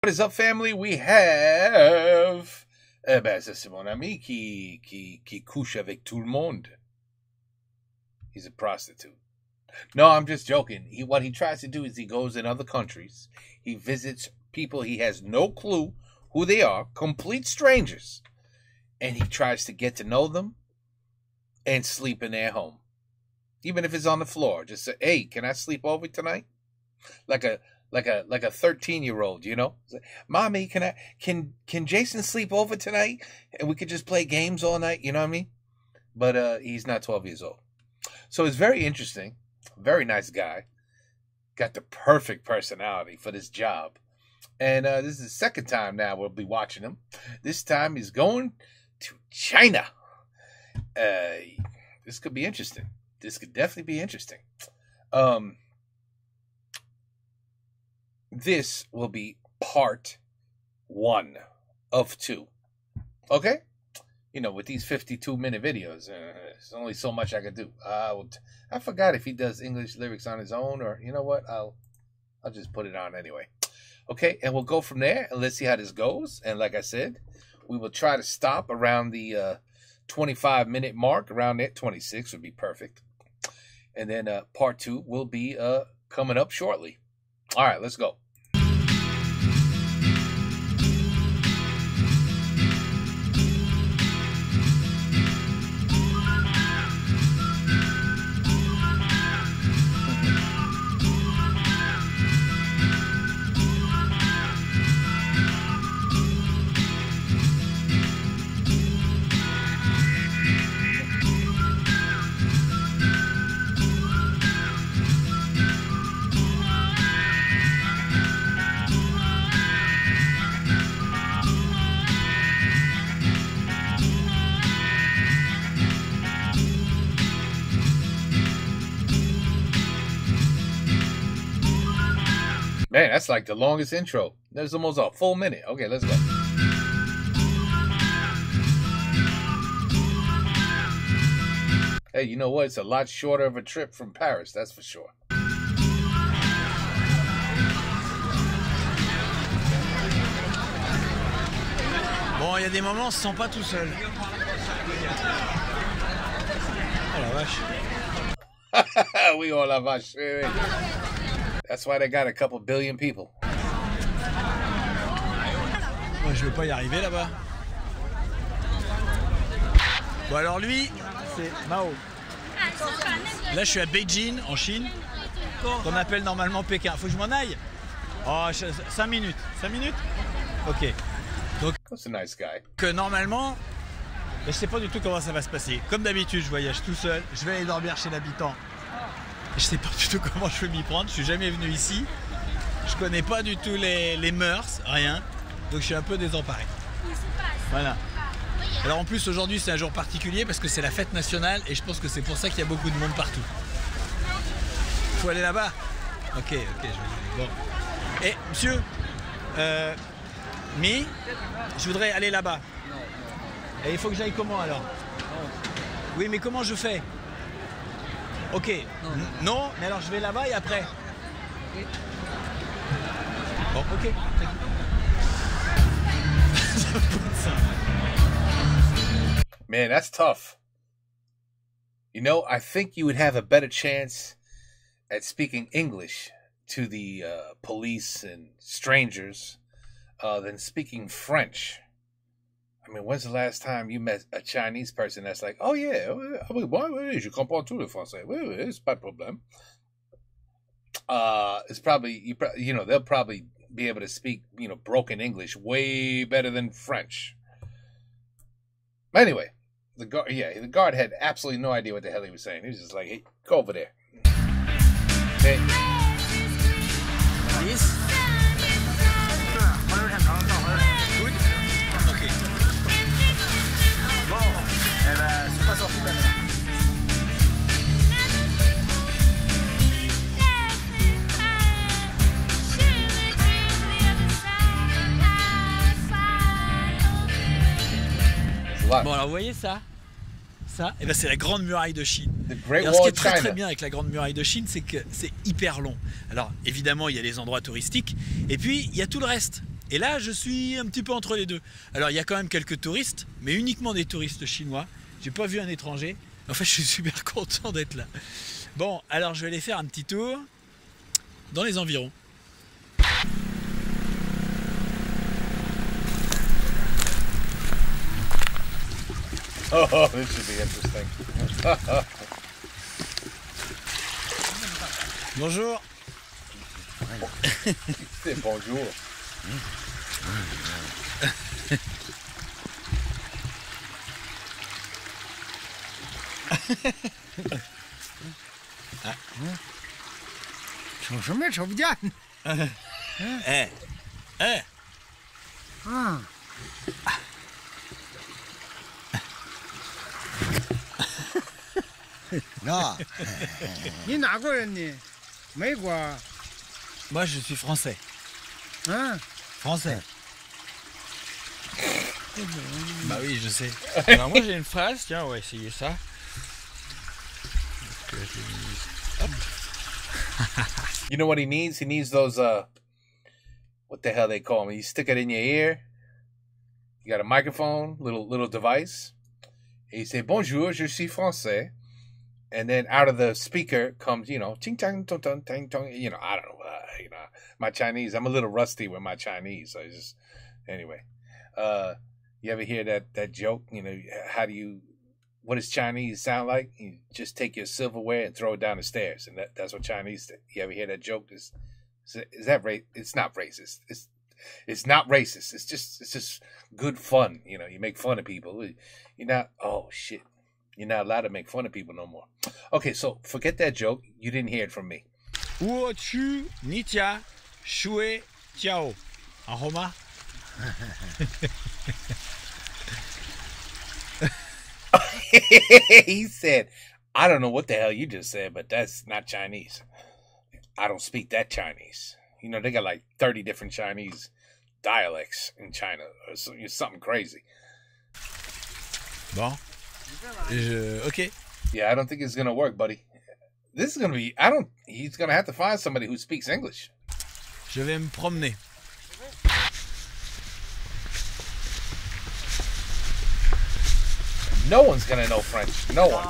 What is up, family? We have... ben, ça, c'est mon ami qui couche avec tout le monde. He's a prostitute. No, I'm just joking. What he tries to do is he goes in other countries. He visits people he has no clue who they are, complete strangers. And he tries to get to know them and sleep in their home. Even if it's on the floor. Just say, hey, can I sleep over tonight? Like a 13-year-old, you know? Mommy, can Jason sleep over tonight? And we could just play games all night, you know what I mean? But he's not 12 years old. So it's very interesting. Very nice guy. Got the perfect personality for this job. And this is the second time now we'll be watching him. This time he's going to China. This could be interesting. This could definitely be interesting. This will be part 1 of 2. Okay? You know, with these 52-minute videos, there's only so much I can do. I forgot if he does English lyrics on his own, or you know what? I'll just put it on anyway. Okay, and we'll go from there, and let's see how this goes. And like I said, we will try to stop around the 25-minute mark. Around there, 26 would be perfect. And then part 2 will be coming up shortly. All right, let's go. Man, that's like the longest intro. There's almost a full minute. Okay, let's go. Hey, you know what? It's a lot shorter of a trip from Paris, that's for sure. Bon, il y a des moments, on se sent pas tout seul. Oh la vache. Oui, oh la vache. That's why they got a couple billion people. Moi, je veux pas y arriver là-bas. Bon, alors lui, c'est Mao. Là, je suis à Beijing, en Chine, qu'on appelle normalement Pékin. Faut que je m'en aille? Oh, 5 minutes. 5 minutes? Ok. Donc, that's a nice guy. Que normalement, je sais pas du tout comment ça va se passer. Comme d'habitude, je voyage tout seul. Je vais aller dormir chez l'habitant. Je sais pas du tout comment je vais m'y prendre, je suis jamais venu ici. Je connais pas du tout les mœurs, rien. Donc je suis un peu désemparé. Voilà. Alors en plus aujourd'hui c'est un jour particulier parce que c'est la fête nationale et je pense que c'est pour ça qu'il y a beaucoup de monde partout. Faut aller là-bas? Ok, je vais aller. Bon. Et monsieur, je voudrais aller là-bas. Et il faut que j'aille comment alors? Oui, mais comment je fais? Ok, non, mais alors je vais là-bas et après. Bon, ok. Man, that's tough. You know, I think you would have a better chance at speaking English to the police and strangers than speaking French. I mean, when's the last time you met a Chinese person that's like, oh yeah, oui, je comprends tout le français. Oui, c'est pas de problème. It's probably, you know, they'll probably be able to speak, you know, broken English way better than French. Anyway, the guard had absolutely no idea what the hell he was saying. He was just like, hey, go over there. Hey. Yes. Bon alors vous voyez ça, et ben c'est la Grande Muraille de Chine. Alors, ce qui est très bien avec la Grande Muraille de Chine, c'est que c'est hyper long. Alors évidemment il y a les endroits touristiques et puis il y a tout le reste. Et là, je suis un petit peu entre les deux. Alors, il y a quand même quelques touristes, mais uniquement des touristes chinois. J'ai pas vu un étranger. En fait, je suis super content d'être là. Bon, alors je vais aller faire un petit tour dans les environs. Oh, this should be interesting. Bonjour. C'est bonjour. Eh, eh. 嗯。啊，你哪国人呢？美国。 Moi, je suis français. 嗯。 Français. Bah oui, je sais. Alors moi, j'ai une phrase. Tiens, on va essayer ça. Hop. You know what he needs? He needs those, what the hell they call them? You stick it in your ear. You got a microphone, little device. And you say, bonjour, je suis français. And then out of the speaker comes, you know, ting tang tong tong tang tong. You know, I don't know, my Chinese. I'm a little rusty with my Chinese. So I just, anyway. You ever hear that joke? You know, what does Chinese sound like? You just take your silverware and throw it down the stairs, and that's what Chinese do. You ever hear that joke? Is that It's not racist. It's not racist. It's just good fun. You know, you make fun of people. You're not. Oh shit. You're not allowed to make fun of people no more. Okay, so forget that joke. You didn't hear it from me. Uo chu ni tia shue tiao. En Roma. He said, I don't know what the hell you just said, but that's not Chinese. I don't speak that Chinese. You know, they got like 30 different Chinese dialects in China. Or something crazy. Bon. Ok. Yeah, I don't think it's going to work, buddy. This is going to be, he's going to have to find somebody who speaks English. Je vais me promener. No one's going to know French. No one.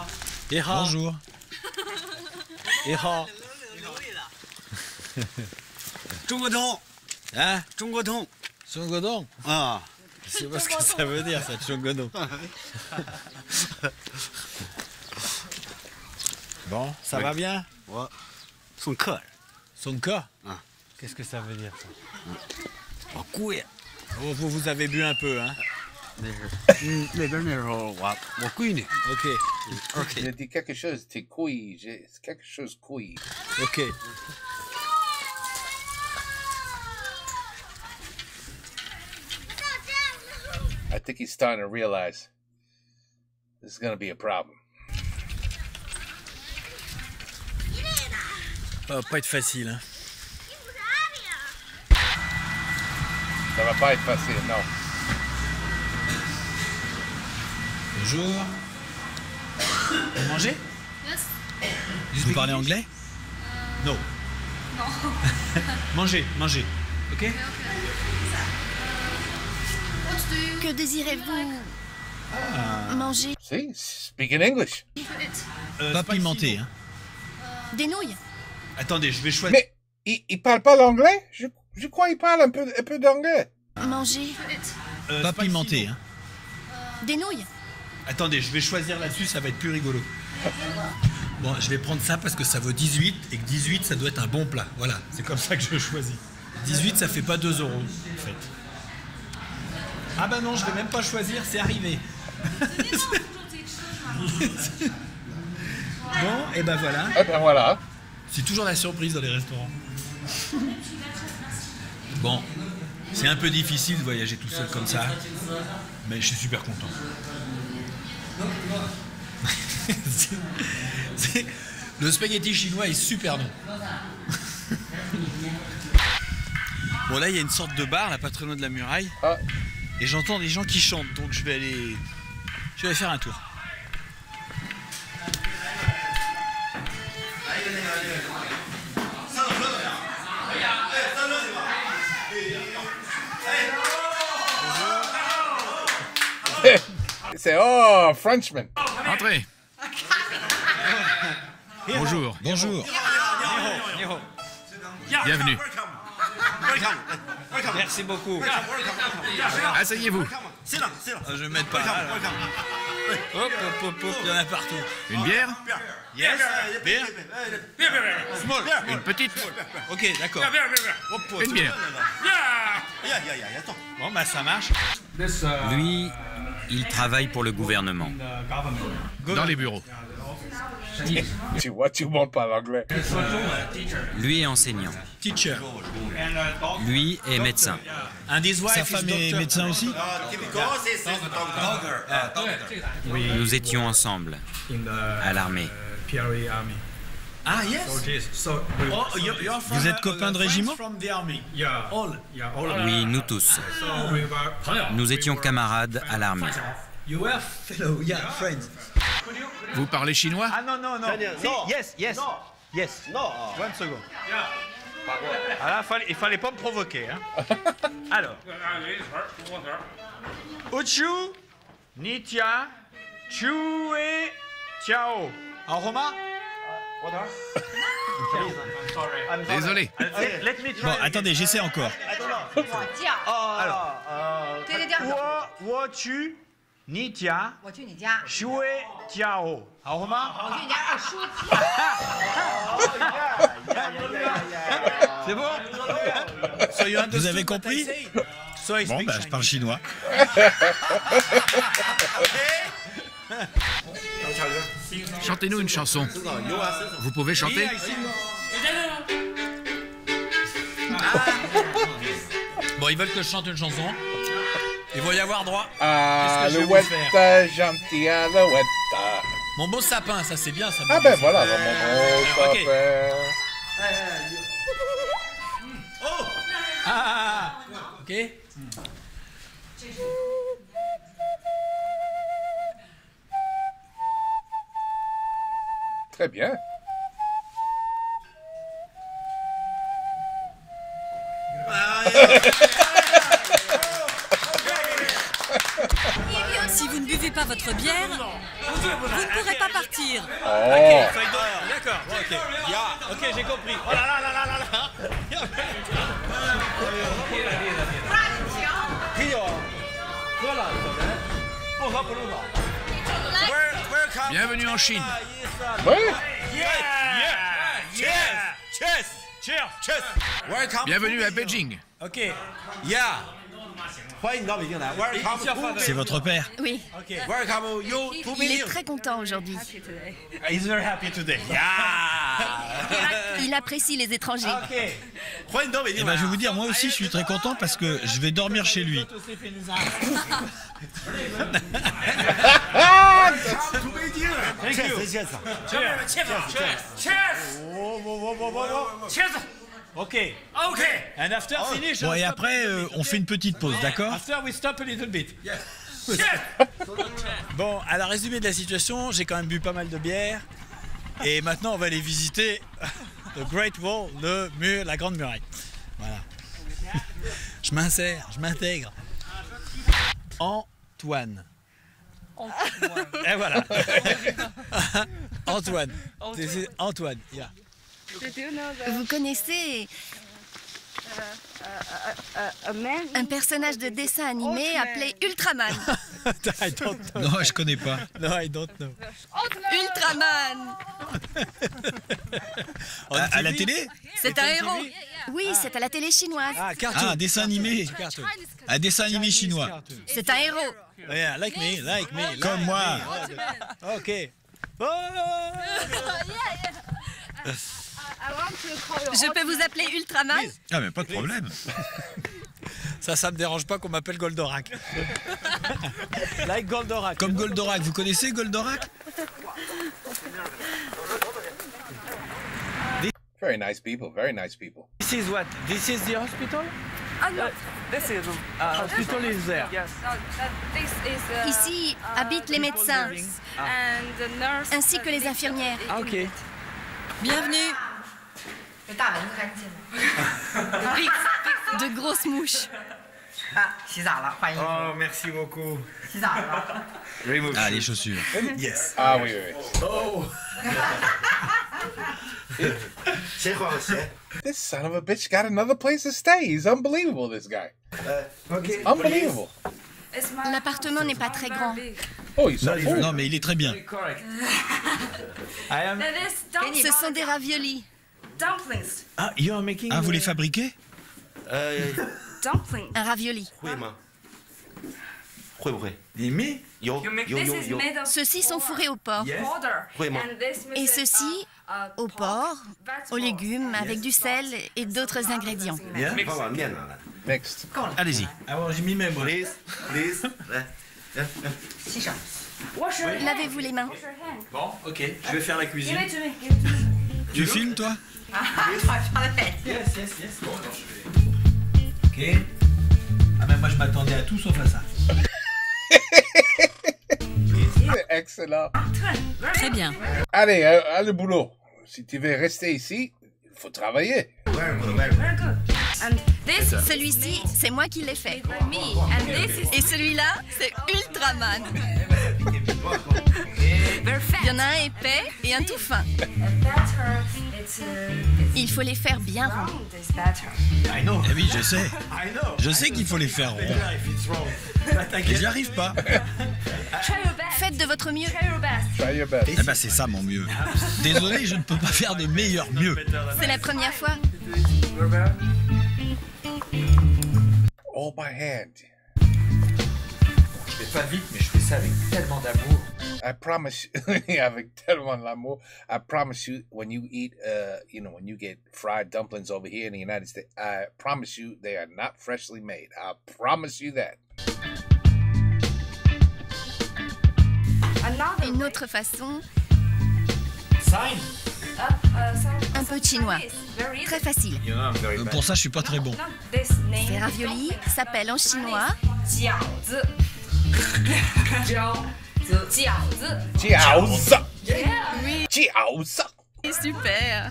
Bonjour. Eha. 中国通 Hein? 中国通 Chongodong. 啊， Je sais pas ce que ça veut dire, ça, Chongodong. Bon, ça va bien? 我送客人 Sonka? Ah. Qu'est-ce que ça veut dire, ça? 我姑爷， Oh, vous avez bu un peu, hein? 那是那边那时候我闺女 Ok, Il a dit quelque chose, tes couilles. C'est quelque chose couilles. ok. I think he's starting to realize this is going to be a problem. Ça va pas être facile, hein? Ça va pas être facile, non. Bonjour. Vous mangez? Yes. Vous parlez anglais? Non. Non. Mangez, mangez. Ok? What do you Que désirez-vous manger? See? Speaking English. put it? Pas pimenté, hein? Des nouilles? Attendez, je vais choisir. Mais il parle pas l'anglais? Je crois qu'il parle un peu d'anglais. Manger Put it. Pas pimenté, hein? des nouilles? Attendez, je vais choisir là-dessus, ça va être plus rigolo. Bon, je vais prendre ça parce que ça vaut 18 et que 18, ça doit être un bon plat. Voilà, c'est comme ça que je choisis. 18, ça fait pas 2 € en fait. Ah bah non, je vais même pas choisir, c'est arrivé. Bon, et ben voilà. Eh ben voilà. C'est toujours la surprise dans les restaurants. Bon, c'est un peu difficile de voyager tout seul comme ça, mais je suis super content. Le spaghetti chinois est super bon. Bon là il y a une sorte de bar là pas très loin de la muraille Ah. et j'entends des gens qui chantent donc je vais aller faire un tour. C'est oh, Frenchman. Entrez. Bonjour. Bonjour. Bienvenue. Merci beaucoup. Asseyez-vous. Je vais mettre pas là. Hop, hop, hop, hop, il y en a partout. Une bière? Yes, bière. Small. Une petite? Ok, d'accord. Hop, hop. Une bière. Bon, bah ça marche. Lui, il travaille pour le gouvernement. Dans les bureaux. Tu vois, tu montes pas l'anglais. Lui est enseignant. Teacher. Lui est médecin. And his wife Sa femme est médecin aussi? Nous étions ensemble à l'armée. Ah, yes. Vous êtes copains de régiment? Oui, nous tous. Nous étions camarades à l'armée. Vous parlez chinois? Ah non, non, non. Yes. No. One second. Ah là, il fallait pas me provoquer. Hein. Alors. Uchu, Nitia, Chue, Tiao. En romain? Désolé. Let me try. Bon, attendez, j'essaie encore. Alors. Wo chu, Nitia, Chue, Tiao. En romain? C'est bon? Vous avez compris? Bon, bah, je parle chinois. Chantez-nous une chanson. Vous pouvez chanter? Bon, ils veulent que je chante une chanson. Il va y avoir droit. Ah, Qu'est-ce que je vais vous Alouette, gentil Alouette. Mon beau sapin, ça c'est bien. Ça Ah ben voilà, mon beau Ok. sapin. Ok. Très bien. Si vous ne buvez pas votre bière, vous ne pourrez pas partir. Oh. D'accord. Ok. Ok, j'ai compris. Oh là là là là là là. Bienvenue en Chine. Oui. Bienvenue à Beijing. Ok. C'est votre père? Oui, il est très content aujourd'hui. He's very happy today. Il apprécie les étrangers. Ok. Eh ben, je vais vous dire, moi aussi, je suis très content parce que je vais dormir chez lui. Ok. And after finish. Bon, et après, on fait une petite pause, d'accord? After we stop a little bit. Bon, à la résumé de la situation, j'ai quand même bu pas mal de bière. Et maintenant, on va aller visiter le Great Wall, le mur, la Grande Muraille. Voilà. Je m'insère, je m'intègre. Antoine. Et voilà. Antoine. C'est Antoine. Yeah. Vous connaissez un personnage de dessin animé appelé Ultraman. I don't know. Non, je connais pas. No, I don't know. Ultraman, À la télé? c'est un héros. Oui, c'est à la télé chinoise. Ah, cartoon. Ah, un dessin animé. Cartoon. Un dessin animé chinois. C'est un héros. Yeah, like me. Comme moi. Ok. Oh. Je peux vous appeler Ultraman? Ah, mais pas de problème. Ça me dérange pas qu'on m'appelle Goldorak. Like Goldorak. Comme Goldorak. Vous connaissez Goldorak? Very nice people, very nice people. This is what? This is the hospital? This is hospital is there. Ici habitent les médecins, ainsi que les infirmières. Ah, ok. Bienvenue. De grosses mouches. Oh, merci beaucoup. Ah, les chaussures. Yes. Ah oui, oui. Oh. This son of a bitch got another place to stay. He's unbelievable, this guy. Okay. Unbelievable. L'appartement n'est pas très grand. Oh, he's so full. Non, mais il est très bien. I am... Ce sont des raviolis. Ah, you are making... Ah, vous les fabriquez? Un ravioli. Mais... Ceux-ci sont fourrés au porc. Et ceux-ci au porc, aux légumes, avec du sel et d'autres ingrédients. Yeah. Next. Allez-y. Alors, j'ai mis mes mots. Lavez-vous les mains. Bon, ok. Je vais faire la cuisine. Tu filmes, toi? Yes. Bon, alors je vais... Ok. Ah ben moi je m'attendais à tout sauf à ça. Excellent. Très bien. Allez, allez, boulot. Si tu veux rester ici, il faut travailler. Celui-ci, c'est moi qui l'ai fait. Et celui-là, c'est Ultraman. Il y en a un épais et un tout fin. Il faut les faire bien ronds. I know. Eh oui, je sais. I know. Je sais qu'il faut les faire ronds. If it's wrong. Mais j'y arrive pas. Faites de votre mieux. Try your best. Eh ben, c'est ça mon mieux. Désolé, je ne peux pas faire de meilleur mieux. C'est la première fois. All by hand. Je fais pas vite, mais je fais ça avec tellement d'amour. I promise you, avec tellement d'amour, I promise you, when you eat, when you get fried dumplings over here in the United States, I promise you they are not freshly made. I promise you that. Une autre façon, Sign. un peu de chinois. Très facile. Pour ça, je suis pas très bon. Ces raviolis s'appellent en chinois Jiaozi. Oui, Jiaozi. super.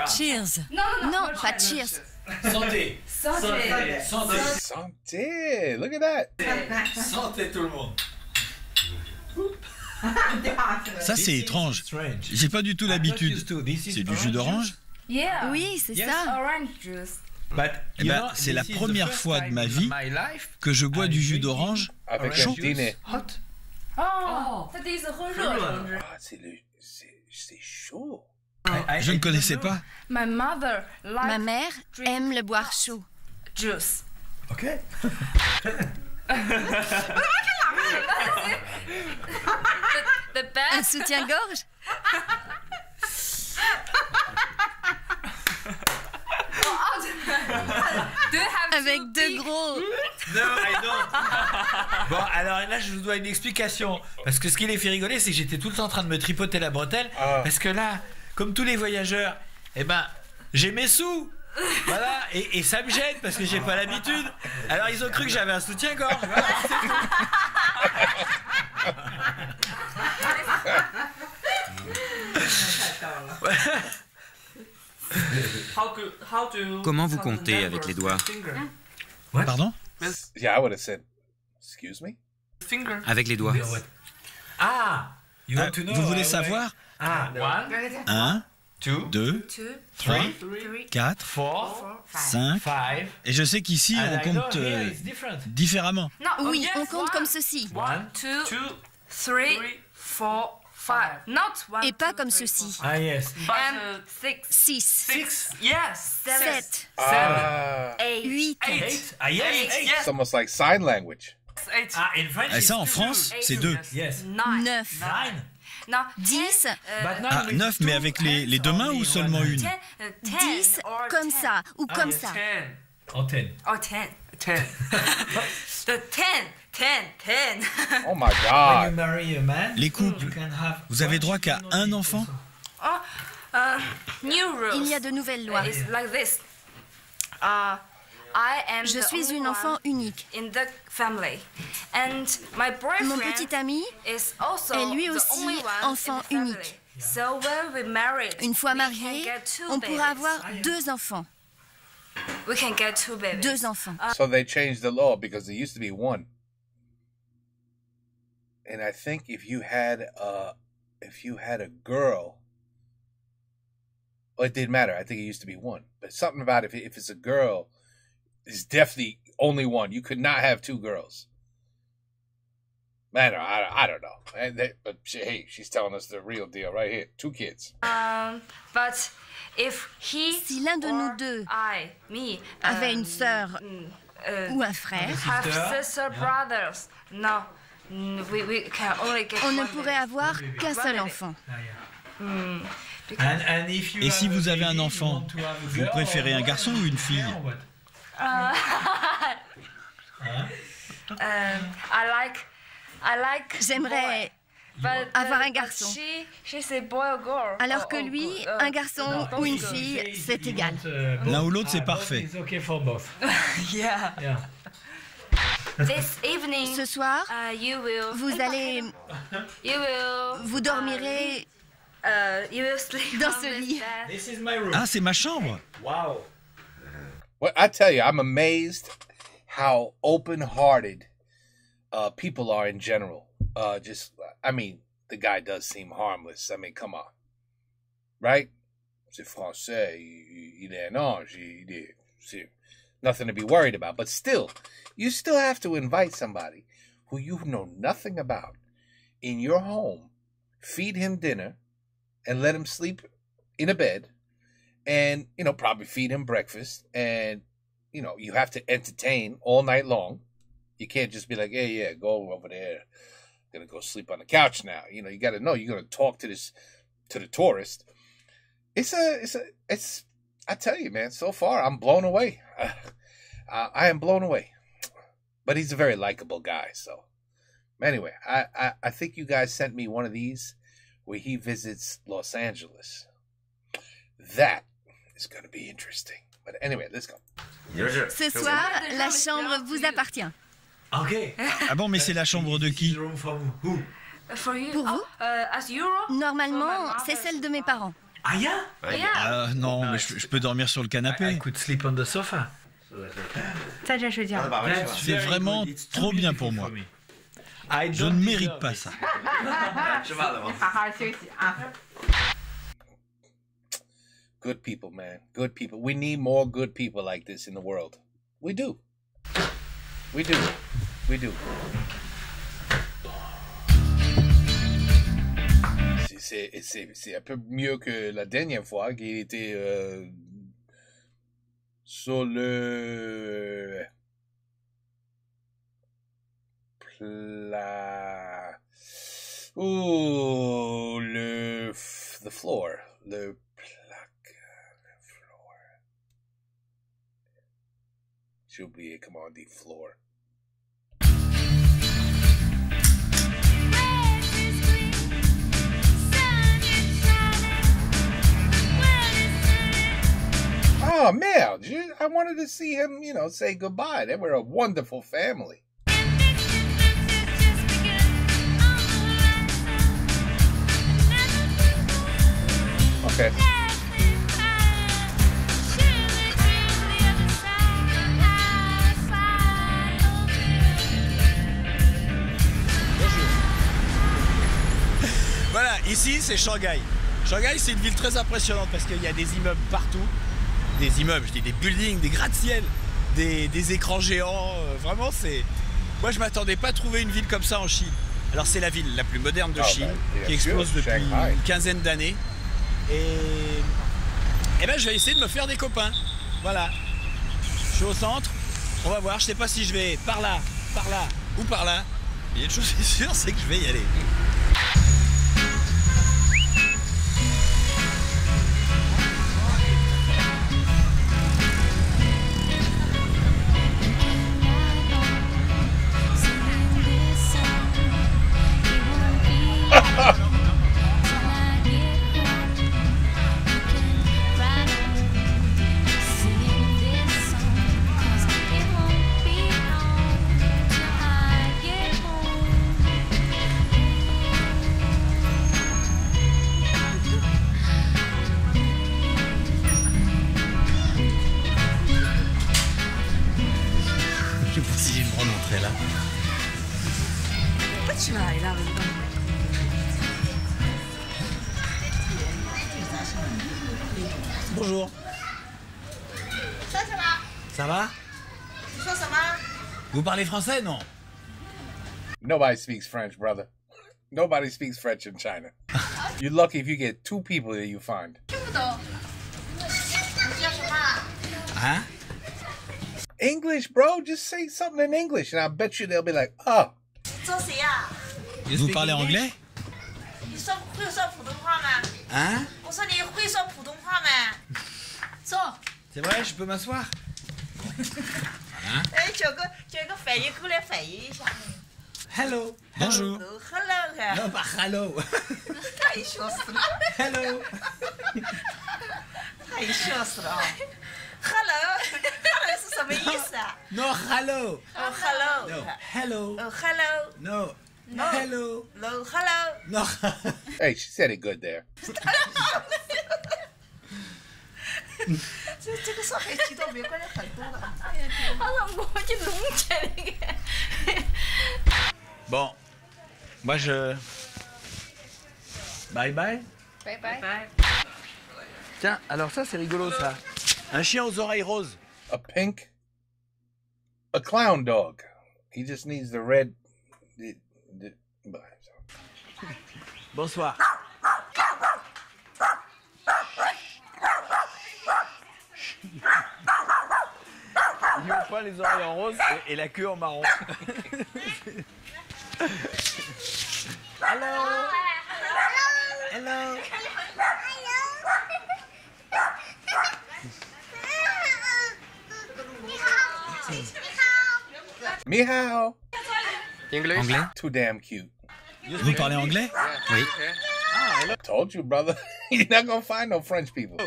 Cheers. Non, pas cheers. Santé. Santé. Look at that. Santé tout le monde. Ça, c'est étrange. J'ai pas du tout l'habitude. C'est du jus d'orange? Oui, c'est ça. Eh ben, c'est la première fois de ma vie que je bois du jus d'orange Avec un chaud. dîner. Oh, C'est chaud. Je ne connaissais pas. ma mère aime le boire chaud. Ok. Un soutien-gorge? Avec deux gros. No, I don't. Bon, alors là, je vous dois une explication. Parce que ce qui les fait rigoler, c'est que j'étais tout le temps en train de me tripoter la bretelle. Parce que là, comme tous les voyageurs, eh ben, j'ai mes sous. Voilà, et ça me gêne parce que j'ai pas l'habitude. Alors ils ont cru que j'avais un soutien-gorge. Voilà, c'est tout. Comment vous comptez avec les doigts? Pardon? Yeah, I would have said, excuse me? Avec les doigts. Ah, Vous voulez savoir? 1, 2, 3, 4, 5. Et je sais qu'ici, on compte différemment. Oui, on compte comme ceci. 1, 2, 3, 4, 5. Et pas comme ceci. Ah, yes. 6, 6, 7, 8. 8. Ah, yes. It's almost like sign language. Ah, in French, Et ça, en France, c'est 2. Yes. 9, 10, Ah, 9, mais avec les deux mains ou seulement une? 10, comme ça, ou comme ça. En 10. Oh my God. Les couples, vous avez droit qu'à un enfant? Il y a de nouvelles lois. Je suis une enfant unique. Mon petit ami est lui aussi enfant unique. Une fois marié, on pourra avoir 2 enfants. we can get 2 babies. 2 enfants. So they changed the law because there used to be 1. And I think if you had a girl, well, it didn't matter. I think it used to be 1. But something about if it's a girl, it's definitely only 1. You could not have 2 girls. Man, I don't know. But hey, she's telling us the real deal right here. 2 kids. But if he si l'un de nous deux avait une sœur ou un frère, on ne pourrait avoir qu'un seul enfant. Et si vous avez un enfant, vous préférez un garçon ou une fille? J'aimerais avoir un garçon. Alors que lui, un garçon ou une fille, c'est égal. L'un ou l'autre, c'est parfait. Ce soir, vous dormirez dans ce lit. Ah, c'est ma chambre. Wow. Well, I tell you, I'm amazed how open-hearted people are in general. I mean, the guy does seem harmless. I mean, come on. Right? C'est français, il est un ange, c'est nothing to be worried about. But still, you still have to invite somebody who you know nothing about in your home, feed him dinner, and let him sleep in a bed, and, probably feed him breakfast, and, you have to entertain all night long. You can't just be like, hey, yeah, go over there. I'm going to go sleep on the couch now. You got to know you're going to talk to the tourist. I tell you, man, so far I'm blown away. I am blown away. But he's a very likable guy, so. Anyway, I think you guys sent me one of these where he visits Los Angeles. That is going to be interesting. But anyway, let's go. Ce soir, la chambre vous appartient. Ok. Ah bon, mais c'est la chambre de qui? Pour vous? Normalement, c'est celle de mes parents. Non, mais je peux dormir sur le canapé. I could sleep on the sofa. C'est vraiment trop bien pour moi. Je ne mérite pas ça. Good people, man. Good people. We need more good people like this in the world. We do. We do. We do. C'est un peu mieux que la dernière fois qui était sur le plat. Ouh, the floor. Le floor. J'ai oublié comment on dit floor. Oh, man, I wanted to see him, say goodbye. They were a wonderful family. Okay. Voilà, ici c'est Shanghai. Shanghai, c'est une ville très impressionnante parce qu'il y a des immeubles partout. Des immeubles, je dis des buildings, des gratte-ciel, des écrans géants. Vraiment, c'est... Moi, je m'attendais pas à trouver une ville comme ça en Chine. Alors, c'est la ville la plus moderne de Chine, qui explose depuis une quinzaine d'années. Et ben, je vais essayer de me faire des copains. Voilà. Je suis au centre. On va voir. Je sais pas si je vais par là ou par là. Mais il y a une chose qui est sûre, c'est que je vais y aller. sais pas si j'ai une grande entrée là. Bonjour. Ça va? Vous parlez français, non? Nobody speaks French, brother. Nobody speaks French in China. You're lucky if you get 2 people that you find. Hein? English, bro. Just say something in English, and I bet you they'll be like, oh. Vous parlez anglais? Hein? C'est vrai, je peux m'asseoir? Hein? Hello. Bonjour. Non, pas hello. Hello. Non, hello. No, hello. No. Hello. No. Hey, she said it good there. Bon, moi je... Bye bye. Bye bye. Tiens, alors ça c'est rigolo ça. Un chien aux oreilles roses. A clown dog. He just needs the red. Bonsoir. Ils ont pas les oreilles en rose et la queue en marron. Hello. Hello. Meow. Anglais? Too damn cute. Vous parlez anglais? Oui. I told you, brother. You're not gonna find no French people.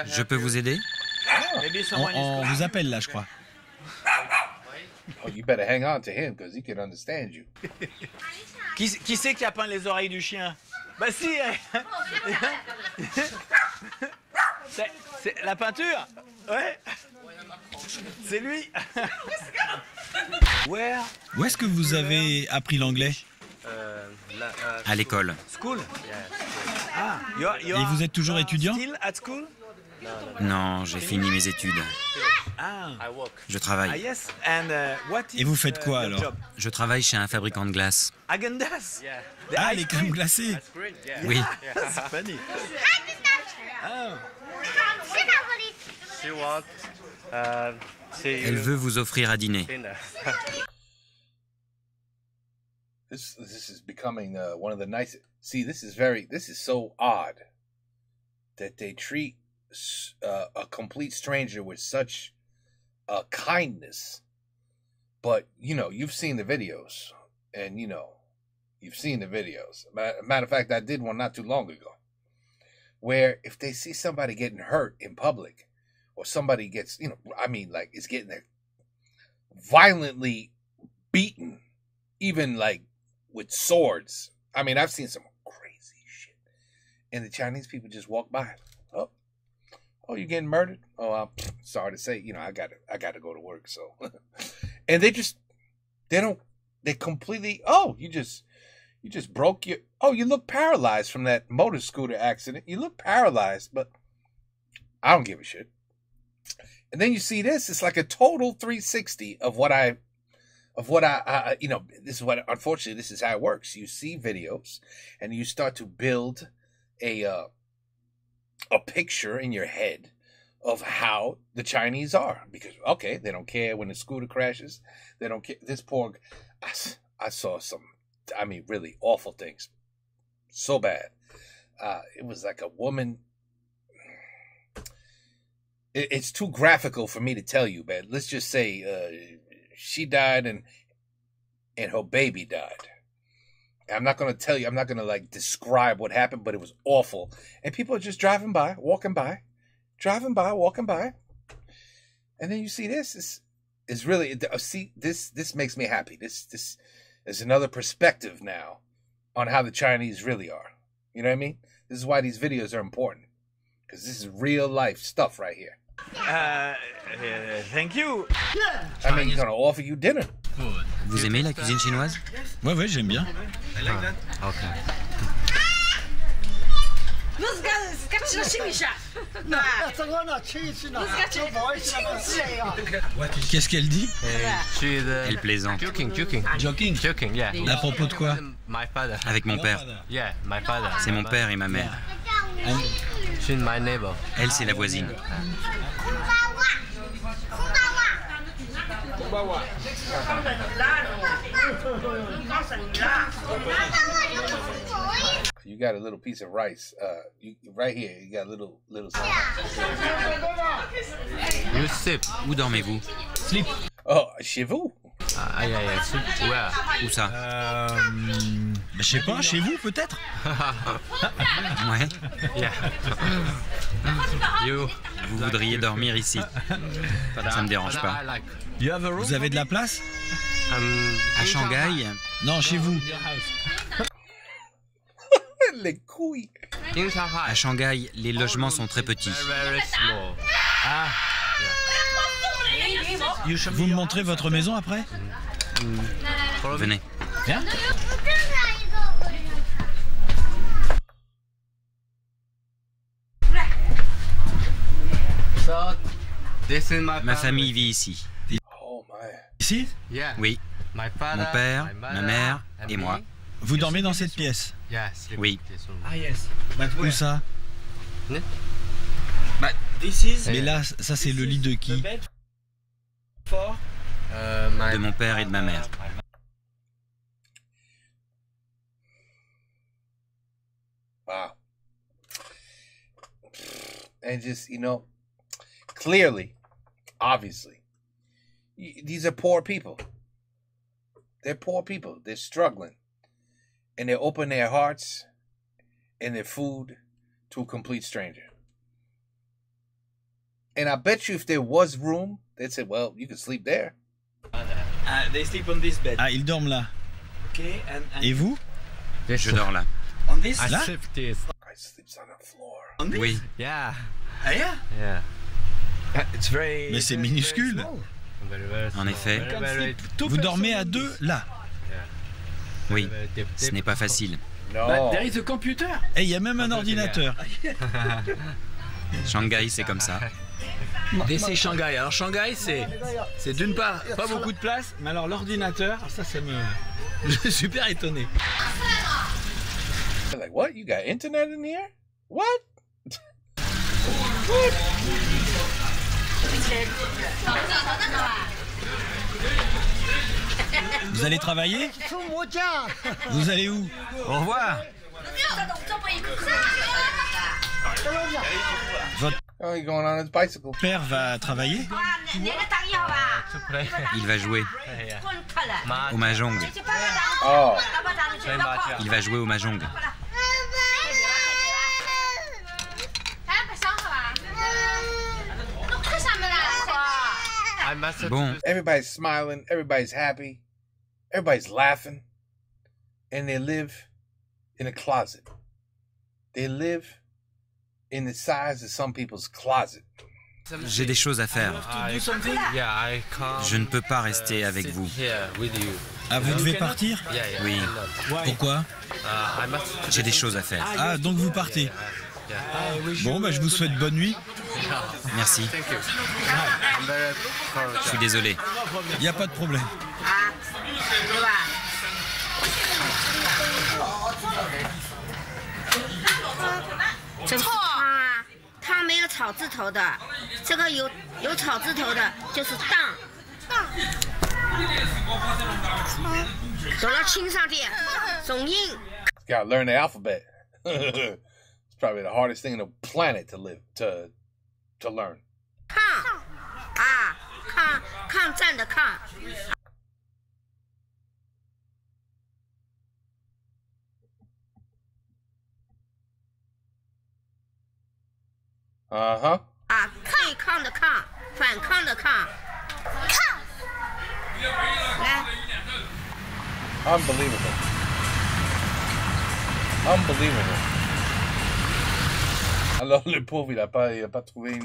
Je peux vous aider? On vous appelle là, je crois. Oh, you better hang on to him because he can understand you. Qui c'est qui a peint les oreilles du chien? Bah si. C'est la peinture. Ouais. C'est lui. Où est-ce que vous avez appris l'anglais? À l'école. School. Ah, et vous êtes toujours étudiant? Still at school? Non, j'ai fini mes études. Ah. Je travaille. Yes. And, et vous faites quoi alors? Je travaille chez un fabricant de glace. Häagen-Dazs. Ah, les crèmes glacées. Oui. C'est funny. Ah. Elle veut vous offrir à dîner. This is becoming one of the nicest. See, this is so odd that they treat a complete stranger with such kindness. But you've seen the videos, and you've seen the videos. Matter of fact, I did one not too long ago, where if they see somebody getting hurt in public, or somebody gets, is getting violently beaten, even like with swords. I mean, I've seen some crazy shit. And the Chinese people just walk by. Oh, you're getting murdered? Oh, I'm sorry to say, I gotta go to work. So, and they completely, you just broke you look paralyzed from that motor scooter accident. You look paralyzed, but I don't give a shit. And then you see this, it's like a total 360 of what I this is what, unfortunately, this is how it works. You see videos and you start to build a picture in your head of how the Chinese are, because, okay, they don't care when the scooter crashes. They don't care. This poor, I saw some, really awful things. So bad. It was like a woman. It's too graphical for me to tell you, but let's just say she died and her baby died. I'm not going to tell you, I'm not going to describe what happened, but it was awful. And people are just driving by, walking by. And then you see this is really, see, this makes me happy. This is another perspective now on how the Chinese really are. You know what I mean? This is why these videos are important, because this is real life stuff right here. thank you. I mean, he's gonna offer you dinner. Vous aimez la cuisine chinoise? Ouais, j'aime bien. Ok. Qu'est-ce qu'elle dit? Elle plaisante. Joking. À propos de quoi? Avec mon père. C'est mon père et ma mère. Elle, c'est la voisine. You got a little piece of rice. Right here, you got a little. You sleep. Où dormez-vous? Sleep. Oh, chez vous? Où ça? Je sais pas, chez vous peut-être? Ouais. Vous voudriez dormir ici. Ça me dérange pas. Vous avez de la place? À Shanghai? Non, chez vous. Les couilles. À Shanghai, les logements sont très petits. Vous me montrez votre maison après? Venez. Viens. Ma famille vit ici. Oh my. Ici? Oui. Mon père, ma mère et moi. Vous dormez dans cette pièce? Oui. Où ça? Mais là, ça c'est le lit de qui? De mon père et de ma mère. Wow. And just, clearly, obviously, these are poor people. They're poor people. They're struggling. And they open their hearts and their food to a complete stranger. And I bet you if there was room, they'd say, well, you can sleep there. They sleep on this bed. Ah, ils dorment là. Okay, Et vous? Je dors là. on this? Là? I sleeps on the floor. On this? Oui. Yeah. Ah, yeah? It's very. Mais c'est minuscule. En effet. Vous dormez à deux là. Oui. Ce n'est pas facile. No. There is a computer. Et il y a même un ordinateur. Shanghai, c'est comme ça. C'est Shanghai. Alors Shanghai, c'est d'une part pas beaucoup de place, mais alors l'ordinateur, ça me. Je suis super étonné. They're like, what? You got internet in here? What? Vous allez travailler? Vous allez où? Au revoir. Votre Oh, he's going on his bicycle. père va travailler? Il va jouer au mahjong. Oh. Il va jouer au mahjong. Bon, Everybody's smiling. Everybody's happy. Everybody's laughing. And they live in a closet. They live in the size of some people's closet. j'ai des choses à faire. Je ne peux pas rester avec vous. Ah, vous devez partir? Oui, Pourquoi? j'ai des choses à faire. Ah, donc vous partez. Bon, bah je vous souhaite bonne nuit. Merci. Je suis désolé. Il n'y a pas de problème. Gotta learn the alphabet. It's probably the hardest thing on the planet to learn. Uh-huh. Unbelievable. Unbelievable. Alors le pauvre, il a pas trouvé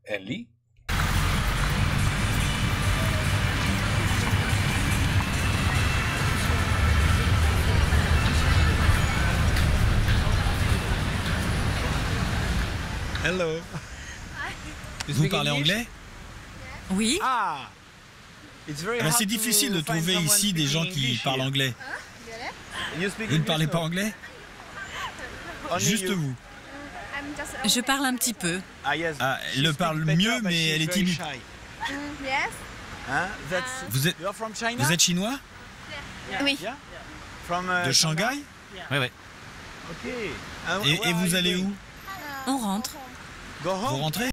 And Lee? Hello. Vous parlez anglais? Oui. Ah. C'est difficile de trouver ici des gens qui parlent anglais. Vous ne parlez pas anglais? Juste vous. Je parle un petit peu. Ah, elle le parle mieux, mais elle est timide. Vous êtes chinois? Oui. De Shanghai? Ouais. Et vous allez où? On rentre. Vous rentrez?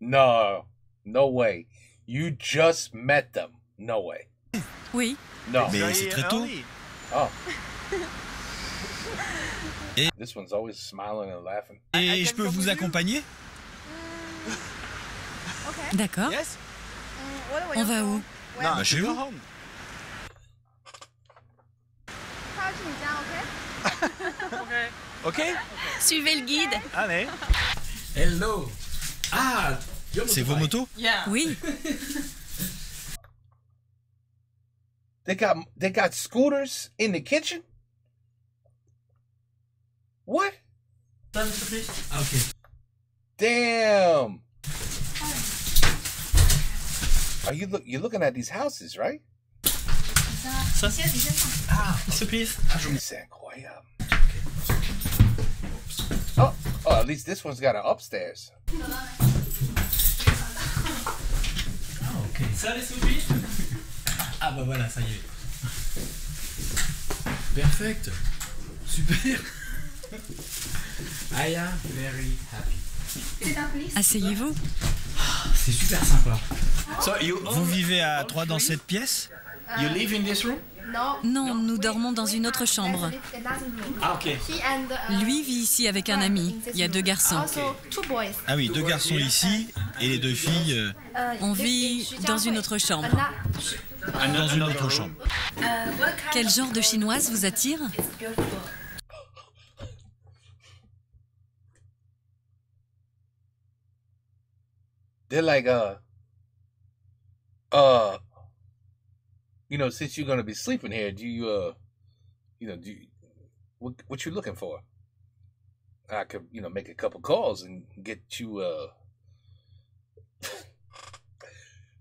No. No way. You just met them. No way. Oui. No. Mais c'est très tôt. Oh. Et- This one's always smiling and laughing. Et je peux vous accompagner? D'accord. On va où? Bah, chez vous. Ok. Suivez le guide. Allez. Hello. Ah, C'est vos motos? Oui. They got scooters in the kitchen? What? Okay. Damn. You're looking at these houses, right? Ah, Mr. Please. C'est incroyable. Oh, at least this one's got an upstairs. Ok. Ça, les soupirs? Ah bah voilà, ça y est. Perfect. Super. I am very happy. Asseyez-vous. C'est super sympa. Vous vivez à 3 dans cette pièce? You live in this room? Non, nous dormons dans une autre chambre. Ah ok. Lui vit ici avec un ami. Il y a 2 garçons. Ah oui, 2 garçons ici et les 2 filles On vit dans une autre chambre. dans une autre chambre. Quel genre de chinoise vous attire? They're like, you know, since you're gonna be sleeping here, do you, what you looking for? I could, make a couple calls and get you,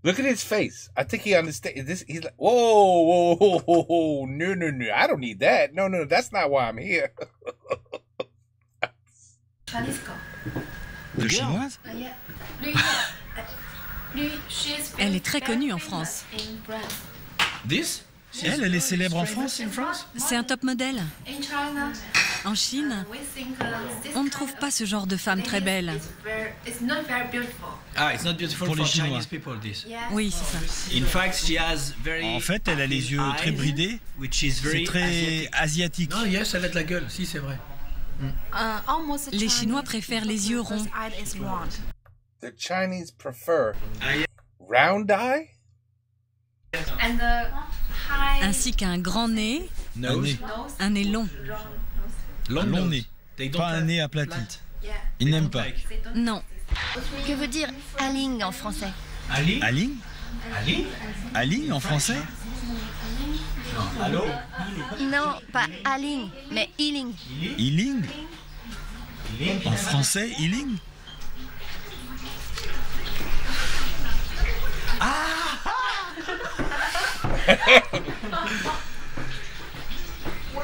Look at his face. I think he understands this. He's like, whoa, no. I don't need that. No, that's not why I'm here. De chinoise? Elle est très connue en France. This? Elle est célèbre en France? C'est un top modèle. En Chine, on ne trouve pas ce genre de femme très belle. Ah, it's not beautiful Pour les for Chinois. Chinese people, this. Oui, c'est ça. In fact, she has very En fait, elle a les yeux très bridés. which is C'est very très asiatique. Non, yes, elle a de la gueule. Si, c'est vrai. Les Chinois préfèrent les yeux ronds. The Chinese prefer round eye. Ainsi qu'un grand nez, Nose. un nez long. Un long nez. Pas un nez aplati. Ils n'aiment pas. Non. Que veut dire Aling en français? Ali? Aling? Ali? Aling en français? Allô? Non, pas Aling, mais Iling. Iling? En français, Iling?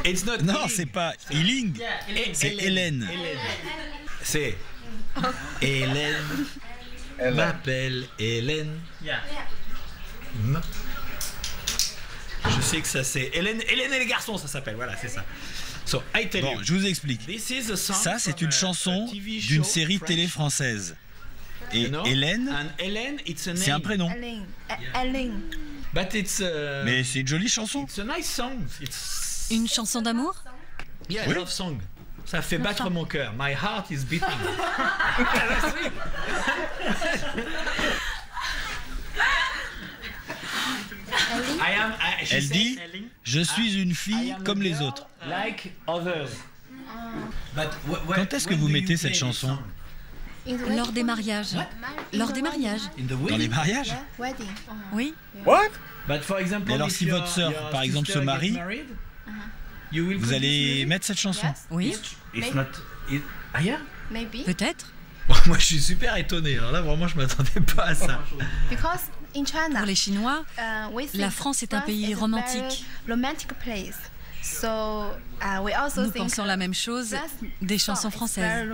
It's not Non, c'est pas Iling. C'est Hélène. C'est Hélène. Hélène. M'appelle Hélène. Je sais que ça c'est Hélène et les garçons, ça s'appelle. Voilà, c'est ça. So, I tell Bon, you. je vous explique. This is a song Ça, c'est from une a chanson TV show d'une série French. télé française. Et You know? Hélène, And Hélène, it's a name. c'est un prénom. Aling. But it's Mais c'est une jolie chanson. it's a nice song. It's Une chanson d'amour? yeah, Oui. love song. Ça fait battre mon cœur. My heart is beating. Elle dit « Je suis une fille comme les autres Like others. But Quand est-ce que vous mettez cette chanson? Lors des mariages. Lors des mariages. Dans les mariages? Oui. What? Mais alors si votre sœur, par exemple, se marie, vous allez mettre cette chanson? Oui. Peut-être. Moi je suis super étonné, alors là vraiment je m'attendais pas à ça. Pour les Chinois, la France est un pays romantique. Nous pensons la même chose des chansons françaises.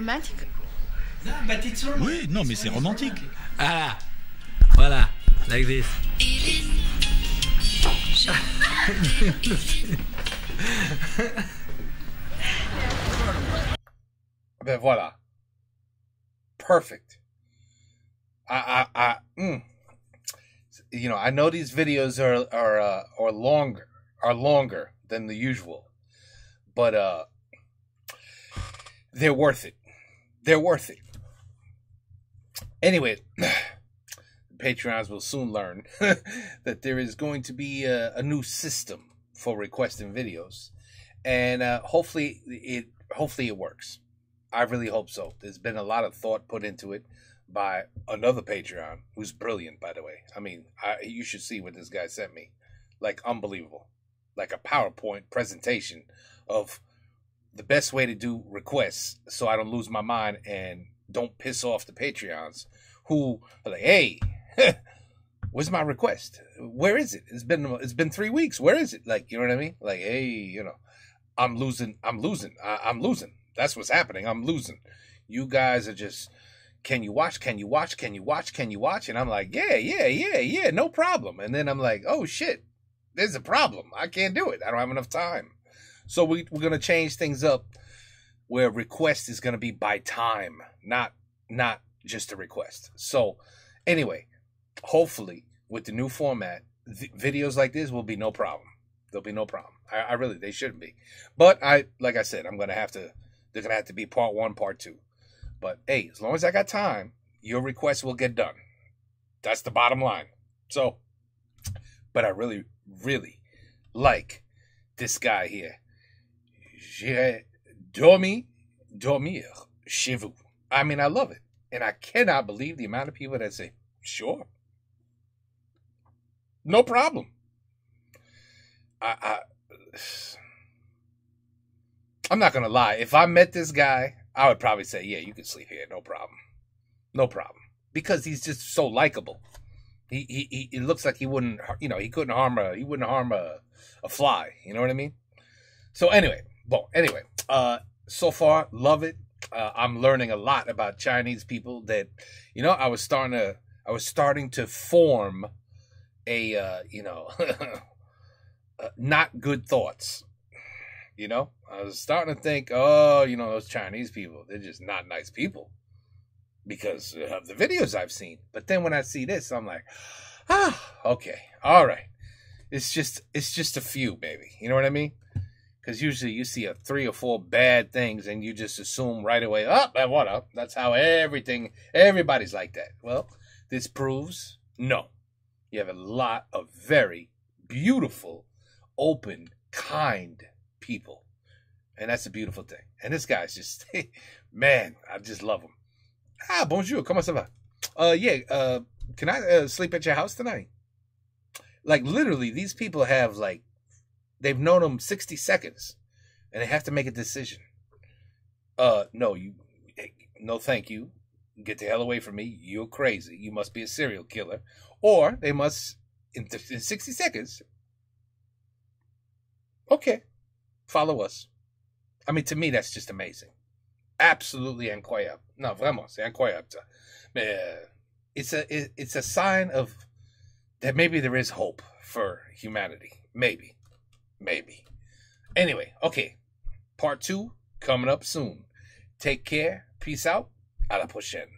Oui, non mais c'est romantique. Ah, voilà, like this. Ben voilà. Perfect. You know, I know these videos are longer than the usual, but they're worth it. They're worth it. Anyway, Patreons will soon learn that there is going to be a new system for requesting videos, and hopefully it works. I really hope so. There's been a lot of thought put into it by another Patreon who's brilliant, by the way. I mean, you should see what this guy sent me. Like, unbelievable. Like a PowerPoint presentation of the best way to do requests so I don't lose my mind and don't piss off the Patreons who are like, hey, where's my request? Where is it? It's been 3 weeks. Where is it? Like, you know what I mean? Like, hey, you know, I'm losing. That's what's happening. I'm losing. You guys are just, can you watch? And I'm like, yeah, no problem. And then I'm like, oh shit, there's a problem. I can't do it. I don't have enough time. So we're going to change things up where request is going to be by time, not just a request. So anyway, hopefully with the new format, videos like this will be no problem. There'll be no problem. I really, they shouldn't be. But like I said, they're going to have to be part 1, part 2. But hey, as long as I got time, your request will get done. That's the bottom line. So, but I really, really like this guy here. J'irai dormir chez vous. I mean, I love it. And I cannot believe the amount of people that say, sure. No problem. I'm not going to lie. If I met this guy, I would probably say, yeah, you can sleep here. No problem. No problem. Because he's just so likable. He looks like he wouldn't, you know, he wouldn't harm a fly. You know what I mean? So anyway, so far, love it. I'm learning a lot about Chinese people that, you know, I was starting to form a, you know, not good thoughts. You know, I was starting to think, oh, you know, those Chinese people, they're just not nice people because of the videos I've seen. But then when I see this, I'm like, okay, all right. It's just a few, maybe. You know what I mean? Because usually you see 3 or 4 bad things and you just assume right away, what up? That's how everybody's like that. Well, this proves no. You have a lot of very beautiful, open, kind people. And that's a beautiful thing. And this guy's just, man, I just love him. Bonjour, comment ça va? Can I sleep at your house tonight? Like, literally, these people have, like, they've known him 60 seconds. And they have to make a decision. No, thank you. Get the hell away from me. You're crazy. You must be a serial killer. Or they must, in 60 seconds, okay, follow us. I mean, to me, that's just amazing. Absolutely incroyable. No, vraiment, c'est incroyable. It's a sign of that maybe there is hope for humanity. Maybe. Anyway, okay. Part 2 coming up soon. Take care. Peace out. À la prochaine.